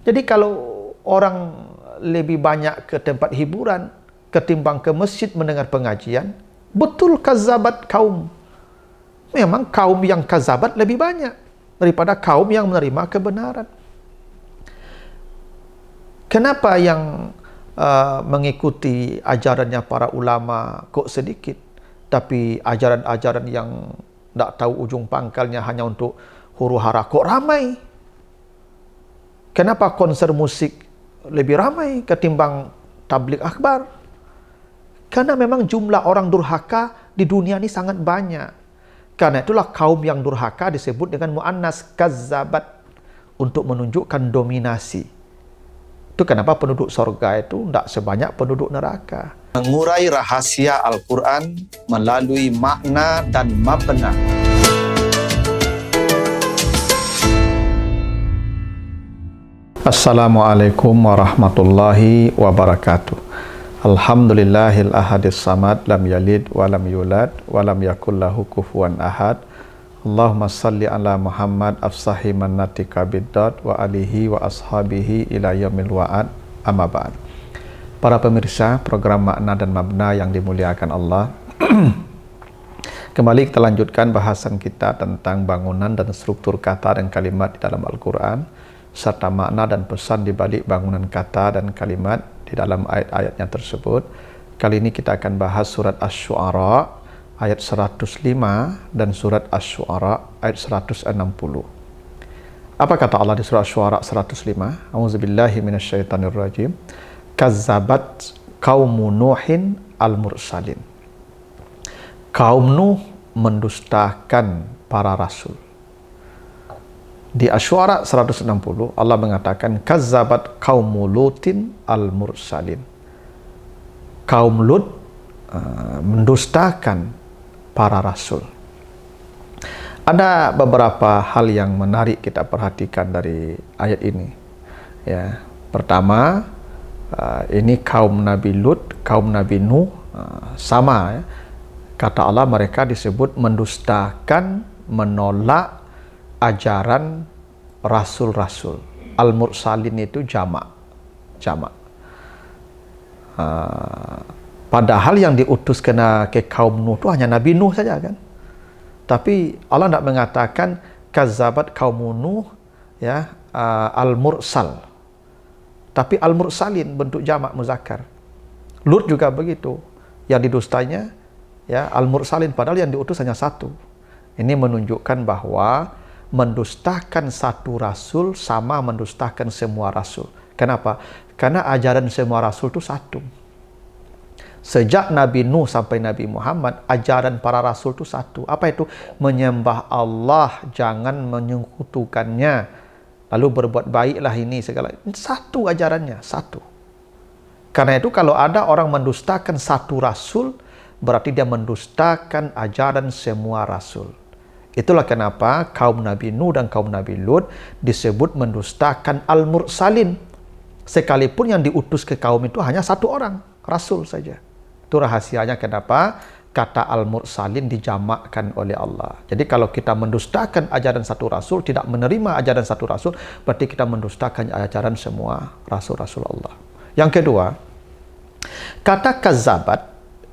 Jadi kalau orang lebih banyak ke tempat hiburan ketimbang ke masjid mendengar pengajian, betul kazabat kaum. Memang kaum yang kazabat lebih banyak daripada kaum yang menerima kebenaran. Kenapa yang mengikuti ajarannya para ulama kok sedikit, tapi ajaran-ajaran yang tak tahu ujung pangkalnya hanya untuk huru hara kok ramai? Kenapa konser musik lebih ramai ketimbang tabligh akbar? Karena memang jumlah orang durhaka di dunia ini sangat banyak. Karena itulah kaum yang durhaka disebut dengan mu'annas kazzabat, untuk menunjukkan dominasi. Itu kenapa penduduk sorga itu tidak sebanyak penduduk neraka. Mengurai rahasia Al-Quran melalui makna dan mabna. Assalamualaikum warahmatullahi wabarakatuh. Alhamdulillahil ahadis samad, lam yalid walam yulad walam yakul lahu kufuwan ahad. Allahumma salli ala Muhammad afsahi mannatika biddad wa alihi wa ashabihi ila yaumil wa'ad, amma ba'd. Para pemirsa program Makna dan Mabna yang dimuliakan Allah, kembali kita lanjutkan bahasan kita tentang bangunan dan struktur kata dan kalimat di dalam Al-Quran, serta makna dan pesan di balik bangunan kata dan kalimat di dalam ayat-ayatnya tersebut. Kali ini kita akan bahas surat Asy-Syu'ara ayat 105 dan surat Asy-Syu'ara ayat 160. Apa kata Allah di surat Asy-Syu'ara 105? A'udzubillahi minasyaitonirrajim. Kazzabat qaumu Nuhin al-mursalin. Kaum Nuh mendustakan para rasul. Di Asy-Syu'ara 160 Allah mengatakan kazzabat qaumu Lutin al-mursalin. Kaum Lut mendustakan para rasul. Ada beberapa hal yang menarik kita perhatikan dari ayat ini. Ya, pertama, ini kaum Nabi Lut, kaum Nabi Nuh sama ya. Kata Allah mereka disebut mendustakan, menolak ajaran rasul-rasul. Al-mursalin itu jamak. Padahal yang diutus kena ke kaum Nuh itu hanya Nabi Nuh saja kan. Tapi Allah tidak mengatakan kazzabat kaum Nuh ya, al-mursal. Tapi al-mursalin bentuk jamak muzakkar. Lut juga begitu. Yang didustanya ya al-mursalin, padahal yang diutus hanya satu. Ini menunjukkan bahwa mendustakan satu rasul sama mendustakan semua rasul. Kenapa? Karena ajaran semua rasul itu satu. Sejak Nabi Nuh sampai Nabi Muhammad, ajaran para rasul itu satu. Apa itu? Menyembah Allah, jangan menyekutukannya. Lalu berbuat baiklah ini segala. Satu ajarannya, satu. Karena itu kalau ada orang mendustakan satu rasul, berarti dia mendustakan ajaran semua rasul. Itulah kenapa kaum Nabi Nuh dan kaum Nabi Lut disebut mendustakan al-mursalin. Sekalipun yang diutus ke kaum itu hanya satu orang, rasul saja. Itu rahasianya kenapa kata al-mursalin dijamakkan oleh Allah. Jadi kalau kita mendustakan ajaran satu rasul, tidak menerima ajaran satu rasul, berarti kita mendustakan ajaran semua rasul-rasul Allah. Yang kedua, kata kazzabat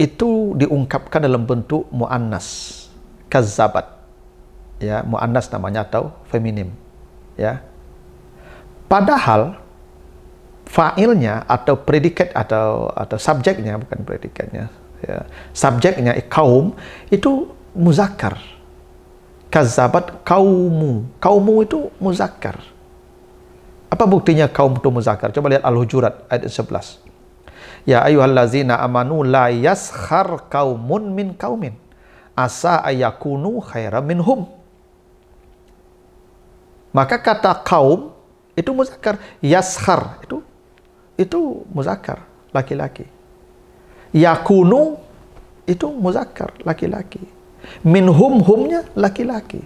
itu diungkapkan dalam bentuk mu'annas. Kazzabat. Ya, mu'annas namanya atau feminim. Ya. Padahal fa'ilnya atau predikat atau subjeknya, bukan predikatnya, ya, subjeknya kaum itu muzakkar. Kazzabat kaumu. Kaumu itu muzakkar. Apa buktinya kaum itu muzakkar? Coba lihat Al-Hujurat ayat 11. Ya ayyuhallazina amanu la yaskhar qaumun min qaumin asa ayakunu khairam minhum. Maka kata kaum itu muzakkar, yaskhar itu muzakkar, laki-laki. Yakunu itu muzakkar, laki-laki. Minhum, humnya laki-laki.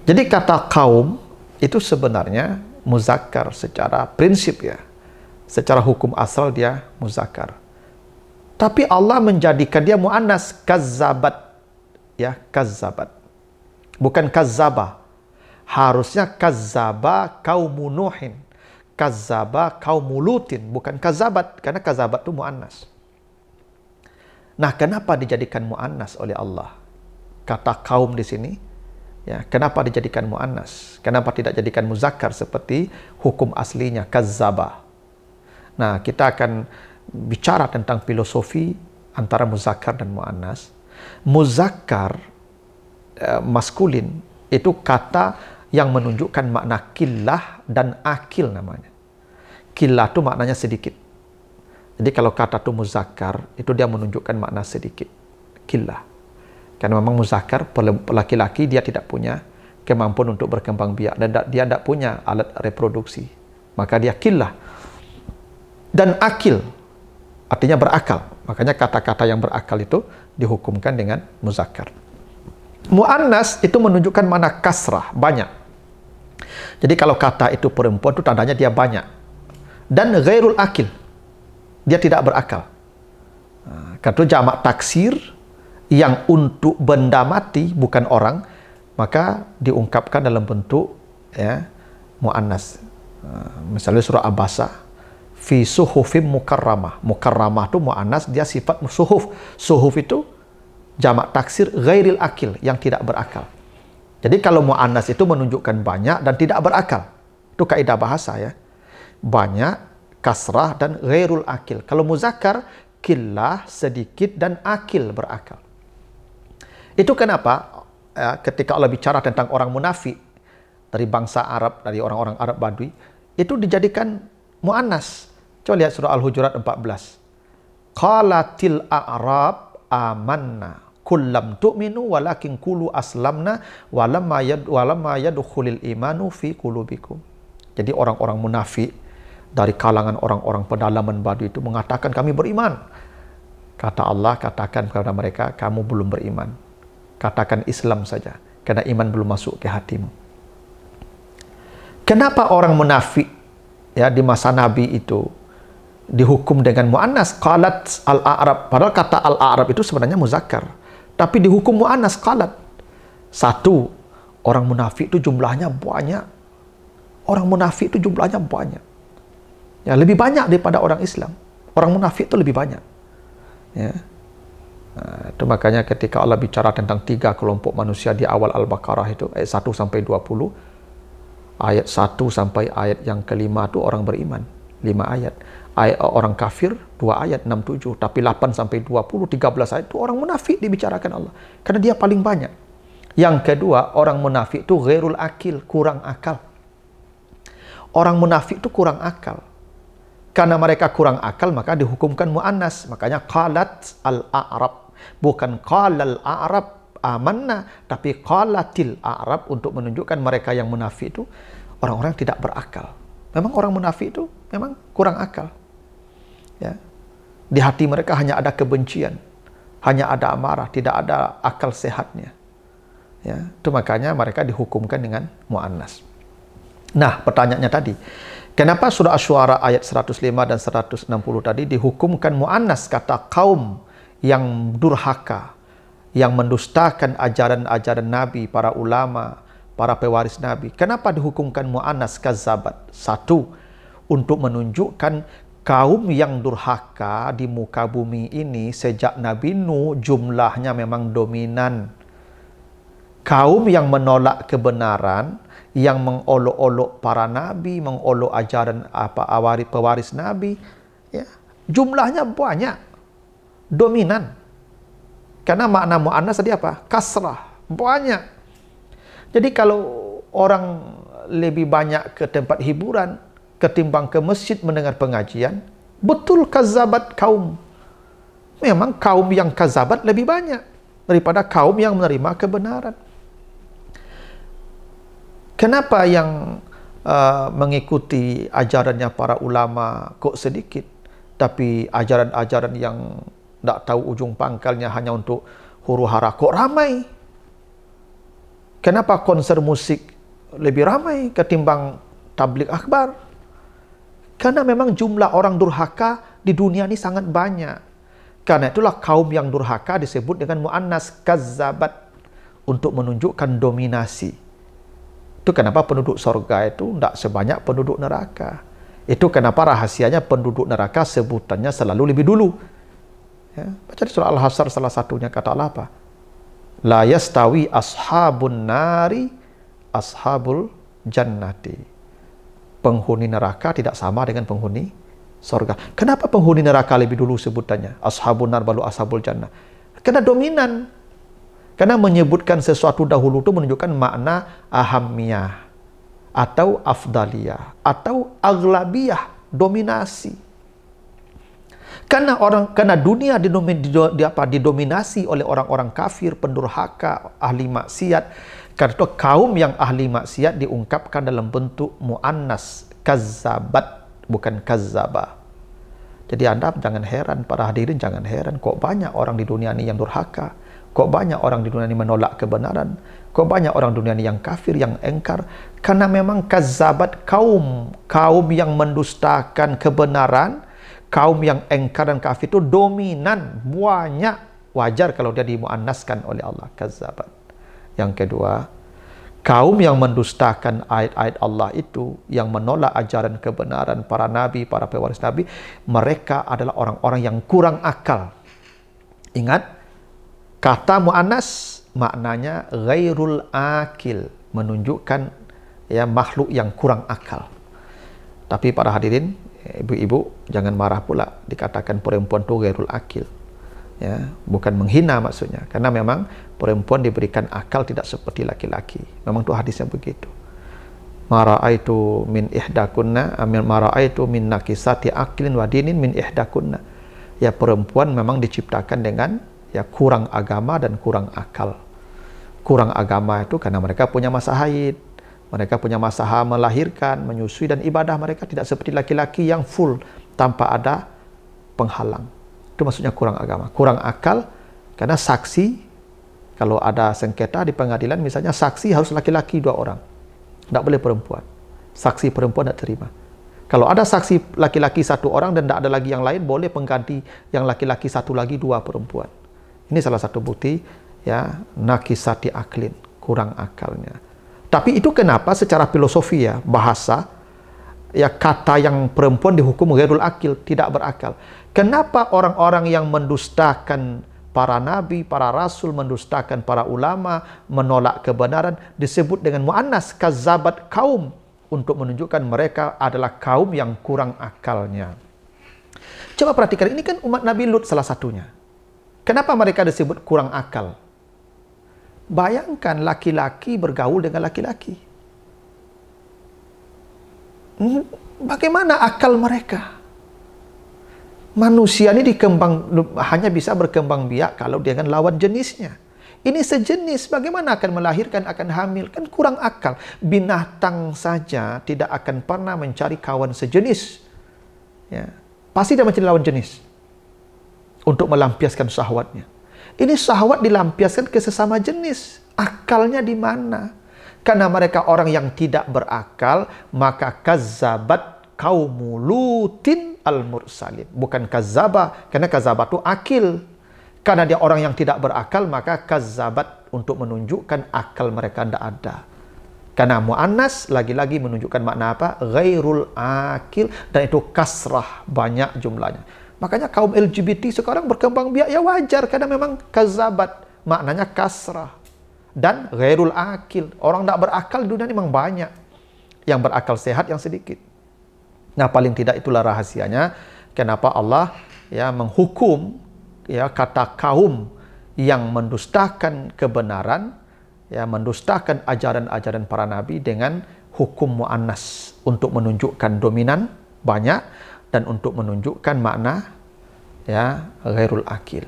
Jadi kata kaum itu sebenarnya muzakkar secara prinsip ya. Secara hukum asal dia muzakkar. Tapi Allah menjadikan dia muannas, kazzabat. Ya, kazzabat. Bukan kazzaba. Harusnya kazzaba kaumu Nuhin. kazzaba kaumulutin, bukan kazzabat, karena kazzabat itu muannas. Nah, kenapa dijadikan muannas oleh Allah? Kata kaum di sini, ya, kenapa dijadikan muannas? Kenapa tidak jadikan muzakkar seperti hukum aslinya kazzaba? Nah, kita akan bicara tentang filosofi antara muzakkar dan muannas. Muzakkar maskulin itu kata yang menunjukkan makna killah dan akil namanya. Killah itu maknanya sedikit. Jadi kalau kata itu muzakkar, itu dia menunjukkan makna sedikit. Killah. Karena memang muzakkar, laki-laki dia tidak punya kemampuan untuk berkembang biak dan dia tidak punya alat reproduksi. Maka dia killah. Dan akil, artinya berakal. Makanya kata-kata yang berakal itu dihukumkan dengan muzakkar. Muannas itu menunjukkan makna kasrah, banyak. Jadi kalau kata itu perempuan itu tandanya dia banyak. Dan ghairul akil, dia tidak berakal. Karena jamak taksir yang untuk benda mati bukan orang, maka diungkapkan dalam bentuk ya muannas. Misalnya surah Abasa, fi suhufim mukarramah. Mukarramah itu muannas, dia sifat suhuf. Suhuf itu jamak taksir ghairil akil, yang tidak berakal. Jadi kalau muannas itu menunjukkan banyak dan tidak berakal. Itu kaidah bahasa ya. Banyak, kasrah dan ghairul akil. Kalau muzakkar, killah, sedikit dan akil, berakal. Itu kenapa ketika Allah bicara tentang orang munafik dari bangsa Arab, dari orang-orang Arab Badui, itu dijadikan muannas. Coba lihat surah Al-Hujurat 14. Qalatil a'rab amanna kullam tu'minu walakin qulu aslamna walamma yadkhulul imanu fi qulubikum. Jadi orang-orang munafik dari kalangan orang-orang pedalaman Badui itu mengatakan kami beriman. Kata Allah, katakan kepada mereka, kamu belum beriman. Katakan Islam saja, karena iman belum masuk ke hatimu. Kenapa orang munafik ya di masa Nabi itu dihukum dengan muannas qalat al-a'rab, padahal kata al-a'rab itu sebenarnya muzakkar, tapi dihukum muannas qalat. Satu, orang munafik itu jumlahnya banyak. Orang munafik itu jumlahnya banyak. Ya, lebih banyak daripada orang Islam. Orang munafik itu lebih banyak. Ya. Nah, itu makanya ketika Allah bicara tentang 3 kelompok manusia di awal Al-Baqarah itu ayat 1 sampai 20, ayat 1 sampai ayat yang kelima itu orang beriman, 5 ayat. Orang kafir 2 ayat 6-7, tapi 8 sampai 20 13 ayat itu orang munafik dibicarakan Allah karena dia paling banyak. Yang kedua, orang munafik itu ghairul akil, kurang akal. Orang munafik itu kurang akal. Karena mereka kurang akal maka dihukumkan muannas. Makanya qalat al-a'rab, bukan qalal a'rab amanna, tapi qalatil a'rab untuk menunjukkan mereka yang munafik itu orang-orang tidak berakal. Memang orang munafik itu memang kurang akal. Ya. Di hati mereka hanya ada kebencian, hanya ada amarah, tidak ada akal sehatnya. Ya, itu makanya mereka dihukumkan dengan muannas. Nah, pertanyaannya tadi, kenapa surah Asy-Syu'ara ayat 105 dan 160 tadi dihukumkan muannas, kata kaum yang durhaka, yang mendustakan ajaran-ajaran Nabi, para ulama, para pewaris Nabi. Kenapa dihukumkan muannas kazzabat? Satu, untuk menunjukkan kaum yang durhaka di muka bumi ini sejak Nabi Nuh jumlahnya memang dominan. Kaum yang menolak kebenaran, yang mengolok-olok para nabi, mengolok ajaran pewaris Nabi, ya, jumlahnya banyak, dominan. Karena makna muannas tadi apa? Kasrah, banyak. Jadi kalau orang lebih banyak ke tempat hiburan ketimbang ke masjid mendengar pengajian, betul kazzabat kaum. Memang kaum yang kazzabat lebih banyak daripada kaum yang menerima kebenaran. Kenapa yang mengikuti ajarannya para ulama kok sedikit, tapi ajaran-ajaran yang tidak tahu ujung pangkalnya hanya untuk huru-hara kok ramai? Kenapa konser musik lebih ramai ketimbang tabligh akbar? Karena memang jumlah orang durhaka di dunia ini sangat banyak. Karena itulah kaum yang durhaka disebut dengan muannas kazzabat, untuk menunjukkan dominasi. Itu kenapa penduduk surga itu tidak sebanyak penduduk neraka. Itu kenapa rahasianya penduduk neraka sebutannya selalu lebih dulu. Ya, baca di surah Al-Hasyr salah satunya kata Allah apa? La yastawi ashabun nari ashabul jannati. Penghuni neraka tidak sama dengan penghuni surga. Kenapa penghuni neraka lebih dulu sebutannya? Ashabun nar baru ashabul jannah. Karena dominan. Karena menyebutkan sesuatu dahulu itu menunjukkan makna ahamiyah atau afdaliyah atau aglabiyah, dominasi. Karena dunia didominasi oleh orang-orang kafir, pendurhaka, ahli maksiat. Karena itu kaum yang ahli maksiat diungkapkan dalam bentuk muannas, kazzabat, bukan kazzaba. Jadi Anda jangan heran, para hadirin jangan heran, kok banyak orang di dunia ini yang durhaka, kok banyak orang di dunia ini menolak kebenaran, kok banyak orang dunia ini yang kafir, yang engkar. Karena memang kazzabat kaum yang mendustakan kebenaran, kaum yang engkar dan kafir itu dominan, banyak. Wajar kalau dia dimuannaskan oleh Allah, kazzabat. Yang kedua, kaum yang mendustakan ayat-ayat Allah itu, yang menolak ajaran kebenaran para nabi, para pewaris nabi, mereka adalah orang-orang yang kurang akal. Ingat, kata mu'annas maknanya ghairul akil, menunjukkan ya makhluk yang kurang akal. Tapi para hadirin, ibu-ibu jangan marah pula dikatakan perempuan itu ghairul akil. Ya, bukan menghina maksudnya, karena memang perempuan diberikan akal tidak seperti laki-laki. Memang itu hadisnya begitu. Mara'aitu min ihdakunna amil mara'aitu min nakisati aklin wa dinin min ihdakunna. Ya, perempuan memang diciptakan dengan ya kurang agama dan kurang akal. Kurang agama itu karena mereka punya masa haid, mereka punya masa melahirkan, menyusui, dan ibadah mereka tidak seperti laki-laki yang full tanpa ada penghalang. Itu maksudnya kurang agama, kurang akal. Karena saksi, kalau ada sengketa di pengadilan misalnya, saksi harus laki-laki 2 orang, tidak boleh perempuan. Saksi perempuan tidak terima. Kalau ada saksi laki-laki 1 orang dan tidak ada lagi yang lain, boleh pengganti yang laki-laki 1 lagi, 2 perempuan. Ini salah satu bukti ya nakisati aklin, kurang akalnya. Tapi itu kenapa secara filosofi ya, bahasa, ya kata yang perempuan dihukum ghairul akil, tidak berakal. Kenapa orang-orang yang mendustakan para nabi, para rasul, mendustakan para ulama, menolak kebenaran, disebut dengan mu'annas, kazzabat kaum, untuk menunjukkan mereka adalah kaum yang kurang akalnya. Coba perhatikan, ini kan umat Nabi Lut salah satunya. Kenapa mereka disebut kurang akal? Bayangkan laki-laki bergaul dengan laki-laki. Bagaimana akal mereka? Manusia ini hanya bisa berkembang biak kalau dengan lawan jenisnya. Ini sejenis, bagaimana akan melahirkan, akan hamil? Kan kurang akal. Binatang saja tidak akan pernah mencari kawan sejenis. Ya, pasti dia mencari lawan jenis untuk melampiaskan syahwatnya. Ini syahwat dilampiaskan ke sesama jenis. Akalnya di mana? Karena mereka orang yang tidak berakal, maka kazzabat qaumu Lutin al-mursalin. Bukan kazzaba, karena kazzaba itu akil. Karena dia orang yang tidak berakal, maka kazzabat untuk menunjukkan akal mereka tidak ada. Karena mu'annas lagi-lagi menunjukkan makna apa? Ghairul akil, dan itu kasrah, banyak jumlahnya. Makanya kaum LGBT sekarang berkembang biak ya wajar, karena memang kazzabat maknanya kasrah dan ghairul akil. Orang tidak berakal di dunia ini memang banyak. Yang berakal sehat yang sedikit. Nah, paling tidak itulah rahasianya kenapa Allah ya menghukum ya kata kaum yang mendustakan kebenaran, ya mendustakan ajaran-ajaran para nabi dengan hukum mu'annas untuk menunjukkan dominan banyak dan untuk menunjukkan makna ya ghairul akil.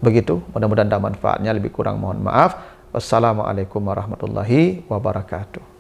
Begitu, mudah-mudahan ada manfaatnya, lebih kurang mohon maaf. Wassalamualaikum warahmatullahi wabarakatuh.